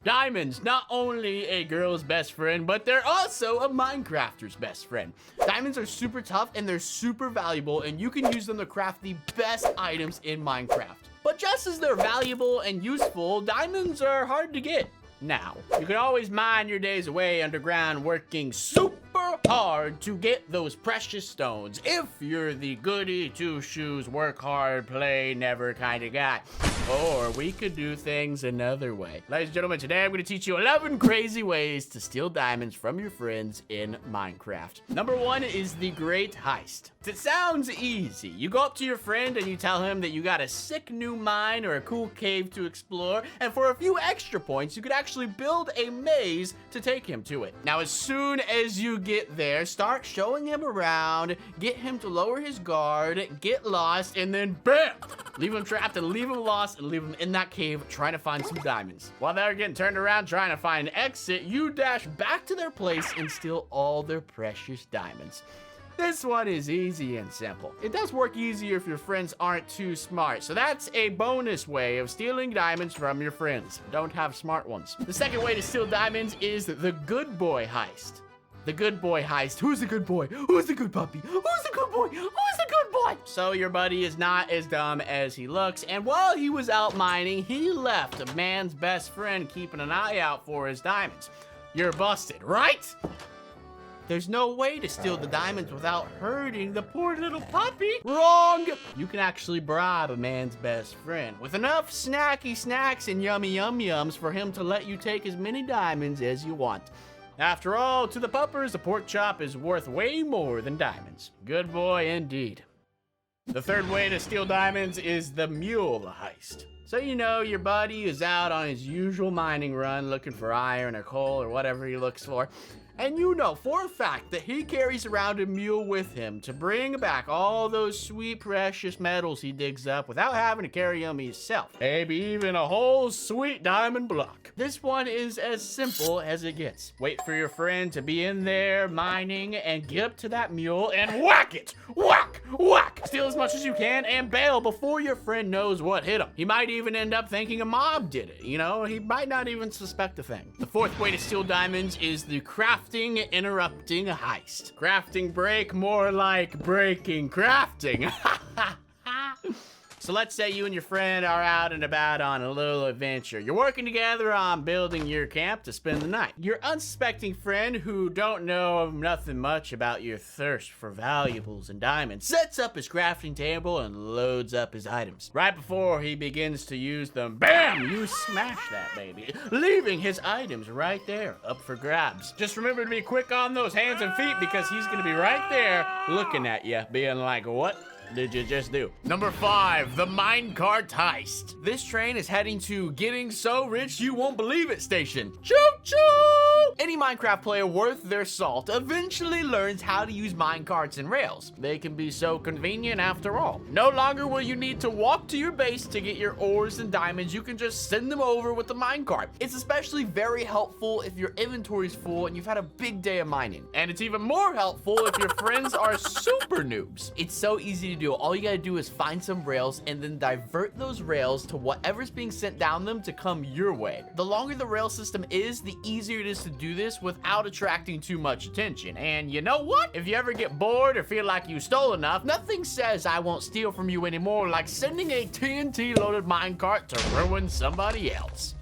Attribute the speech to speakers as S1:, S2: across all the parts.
S1: Diamonds, not only a girl's best friend, but they're also a Minecrafter's best friend. Diamonds are super tough and they're super valuable, and you can use them to craft the best items in Minecraft. But just as they're valuable and useful, diamonds are hard to get. Now, you can always mine your days away underground working super hard to get those precious stones if you're the goody two-shoes, work hard, play never kind of guy. Or we could do things another way. Ladies and gentlemen, today I'm going to teach you 11 crazy ways to steal diamonds from your friends in Minecraft. Number 1 is the Great Heist. It sounds easy. You go up to your friend and you tell him that you got a sick new mine or a cool cave to explore, and for a few extra points, you could actually build a maze to take him to it. Now, as soon as you get there, start showing him around, get him to lower his guard, get lost, and then BAM! Leave him trapped and leave him lost and leave him in that cave trying to find some diamonds. While they're getting turned around trying to find an exit, you dash back to their place and steal all their precious diamonds. This one is easy and simple. It does work easier if your friends aren't too smart, so that's a bonus way of stealing diamonds from your friends. Don't have smart ones. The second way to steal diamonds is the Good Boy Heist. The Good Boy Heist. Who's the good boy? Who's the good puppy? Who's the good boy? Who's the good boy? So your buddy is not as dumb as he looks, and while he was out mining, he left a man's best friend keeping an eye out for his diamonds. You're busted, right? There's no way to steal the diamonds without hurting the poor little puppy. Wrong! You can actually bribe a man's best friend with enough snacky snacks and yummy yum yums for him to let you take as many diamonds as you want. After all, to the puppers, a pork chop is worth way more than diamonds. Good boy indeed. The third way to steal diamonds is the Mule Heist. So you know your buddy is out on his usual mining run looking for iron or coal or whatever he looks for. And you know for a fact that he carries around a mule with him to bring back all those sweet precious metals he digs up without having to carry them himself. Maybe even a whole sweet diamond block. This one is as simple as it gets. Wait for your friend to be in there mining and get up to that mule and whack it! Whack! Whack! Steal as much as you can and bail before your friend knows what hit him. He might even end up thinking a mob did it, you know? He might not even suspect a thing. The fourth way to steal diamonds is the crafting interrupting heist. Crafting break, more like breaking crafting. So let's say you and your friend are out and about on a little adventure. You're working together on building your camp to spend the night. Your unsuspecting friend, who don't know nothing much about your thirst for valuables and diamonds, sets up his crafting table and loads up his items. Right before he begins to use them, BAM! You smash that baby, leaving his items right there, up for grabs. Just remember to be quick on those hands and feet because he's gonna be right there looking at you, being like, what did you just do? Number 5, the minecart heist. This train is heading to Getting So Rich You Won't Believe It station. Choo-choo! Any Minecraft player worth their salt eventually learns how to use minecarts and rails. They can be so convenient after all. No longer will you need to walk to your base to get your ores and diamonds. You can just send them over with the minecart. It's especially very helpful if your inventory is full and you've had a big day of mining. And it's even more helpful if your friends are super noobs. It's so easy to do. All you gotta do is find some rails and then divert those rails to whatever's being sent down them to come your way. The longer the rail system is, the easier it is to do this without attracting too much attention. And you know what? If you ever get bored or feel like you stole enough, nothing says I won't steal from you anymore like sending a TNT loaded minecart to ruin somebody else.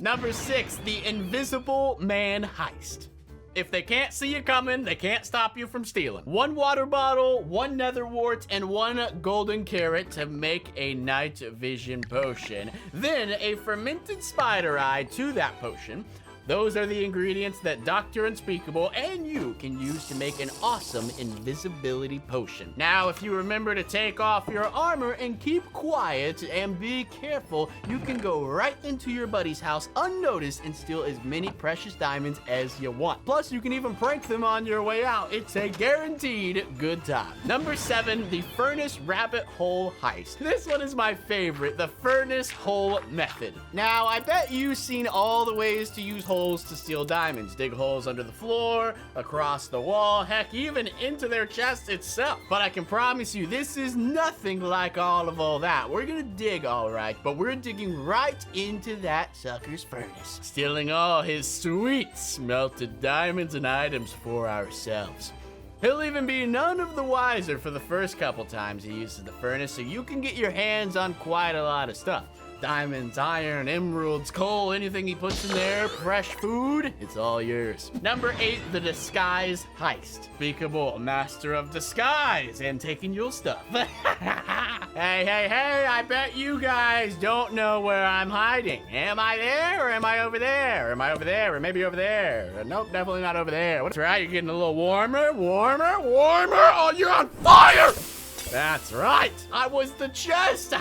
S1: Number 6, the Invisible Man Heist. If they can't see you coming, they can't stop you from stealing. 1 water bottle, 1 nether wart, and 1 golden carrot to make a night vision potion. Then a fermented spider eye to that potion. Those are the ingredients that Dr. Unspeakable and you can use to make an awesome invisibility potion. Now, if you remember to take off your armor and keep quiet and be careful, you can go right into your buddy's house unnoticed and steal as many precious diamonds as you want. Plus, you can even prank them on your way out. It's a guaranteed good time. Number 7, the Furnace Rabbit Hole Heist. This one is my favorite, the Furnace Hole Method. Now, I bet you've seen all the ways to use holes to steal diamonds. Dig holes under the floor, across the wall, heck, even into their chest itself. But I can promise you, this is nothing like all that. We're gonna dig all right, but we're digging right into that sucker's furnace, stealing all his sweet smelted diamonds and items for ourselves. He'll even be none of the wiser for the first couple times he uses the furnace, so you can get your hands on quite a lot of stuff. Diamonds, iron, emeralds, coal, anything he puts in there, fresh food, it's all yours. Number 8, the disguise heist. Unspeakable, master of disguise and taking your stuff. Hey, I bet you guys don't know where I'm hiding. Am I there or am I over there? Am I over there or maybe over there? Nope, definitely not over there. That's right, you're getting a little warmer. Oh, you're on fire! That's right, I was the chest.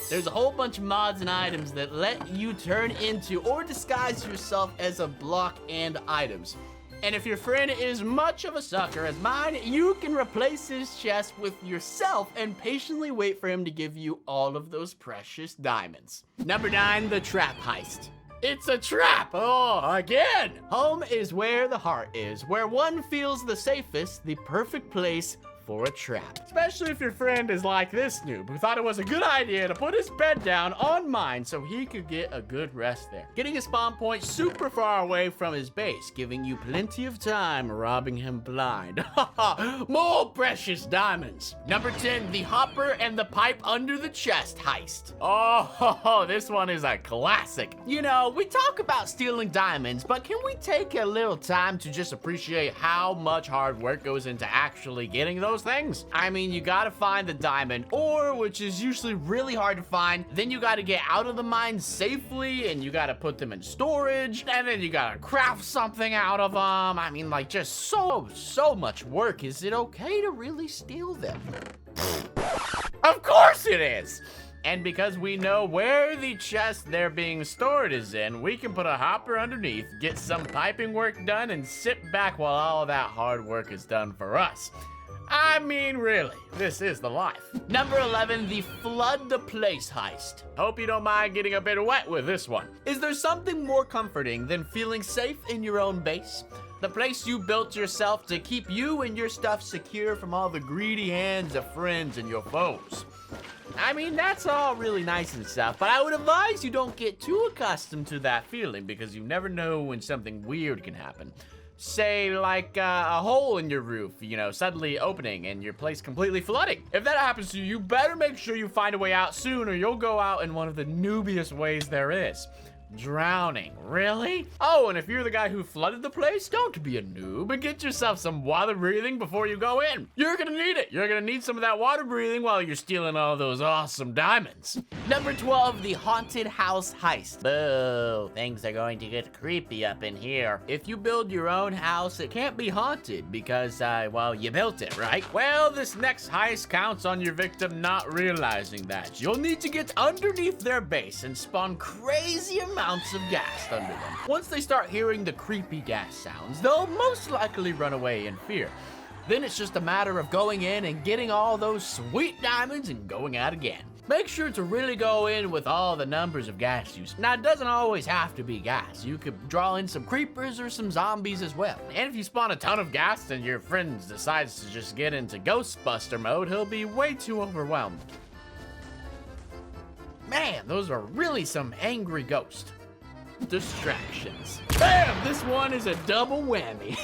S1: There's a whole bunch of mods and items that let you turn into or disguise yourself as a block and items. And if your friend is much of a sucker as mine, you can replace his chest with yourself and patiently wait for him to give you all of those precious diamonds. Number 9, the trap heist. It's a trap! Oh, again! Home is where the heart is, where one feels the safest, the perfect place for a trap. Especially if your friend is like this noob who thought it was a good idea to put his bed down on mine so he could get a good rest there. Getting a spawn point super far away from his base, giving you plenty of time robbing him blind. More precious diamonds. Number 10, the hopper and the pipe under the chest heist. Oh, this one is a classic. You know, we talk about stealing diamonds, but can we take a little time to just appreciate how much hard work goes into actually getting those things? I mean, you gotta find the diamond ore, which is usually really hard to find. Then you gotta get out of the mine safely, and you gotta put them in storage, and then you gotta craft something out of them. I mean, like, just so much work. Is it okay to really steal them? Of course it is! And because we know where the chest they're being stored is in, we can put a hopper underneath, get some piping work done, and sit back while all of that hard work is done for us. I mean, really, this is the life. Number 11, the flood the place heist. Hope you don't mind getting a bit wet with this one. Is there something more comforting than feeling safe in your own base? The place you built yourself to keep you and your stuff secure from all the greedy hands of friends and your foes. I mean, that's all really nice and stuff, but I would advise you don't get too accustomed to that feeling because you never know when something weird can happen. Say, like a hole in your roof, you know, suddenly opening and your place completely flooding. If that happens to you, you better make sure you find a way out soon or you'll go out in one of the noobiest ways there is. Drowning. Really? Oh, and if you're the guy who flooded the place, don't be a noob and get yourself some water breathing before you go in. You're gonna need it. You're gonna need some of that water breathing while you're stealing all those awesome diamonds. Number 12, the haunted house heist. Boo, things are going to get creepy up in here. If you build your own house, it can't be haunted because, well, you built it, right? Well, this next heist counts on your victim not realizing that. You'll need to get underneath their base and spawn crazy amounts of gas under them. Once they start hearing the creepy gas sounds, they'll most likely run away in fear. Then it's just a matter of going in and getting all those sweet diamonds and going out again. Make sure to really go in with all the numbers of gas use. Now, it doesn't always have to be gas. You could draw in some creepers or some zombies as well. And if you spawn a ton of gas and your friend decides to just get into Ghostbuster mode, he'll be way too overwhelmed. Man, those are really some angry ghosts. Distractions. Bam! This one is a double whammy.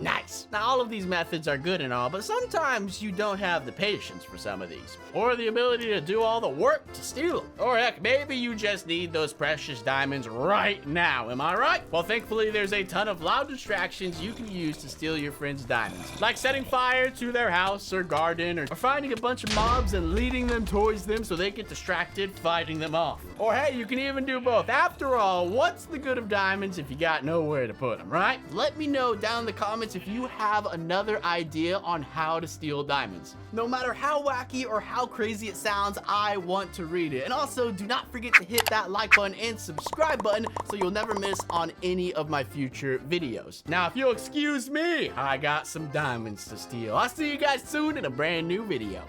S1: Nice. Now, all of these methods are good and all, but sometimes you don't have the patience for some of these, or the ability to do all the work to steal them. Or heck, maybe you just need those precious diamonds right now, am I right? Well, thankfully, there's a ton of loud distractions you can use to steal your friend's diamonds, like setting fire to their house or garden, or finding a bunch of mobs and leading them towards them so they get distracted fighting them off. Or hey, you can even do both. After all, what's the good of diamonds if you got nowhere to put them, right? Let me know down in the comments if you have another idea on how to steal diamonds. No matter how wacky or how crazy it sounds, I want to read it. And also, do not forget to hit that like button and subscribe button so you'll never miss on any of my future videos. Now, if you'll excuse me, I got some diamonds to steal. I'll see you guys soon in a brand new video.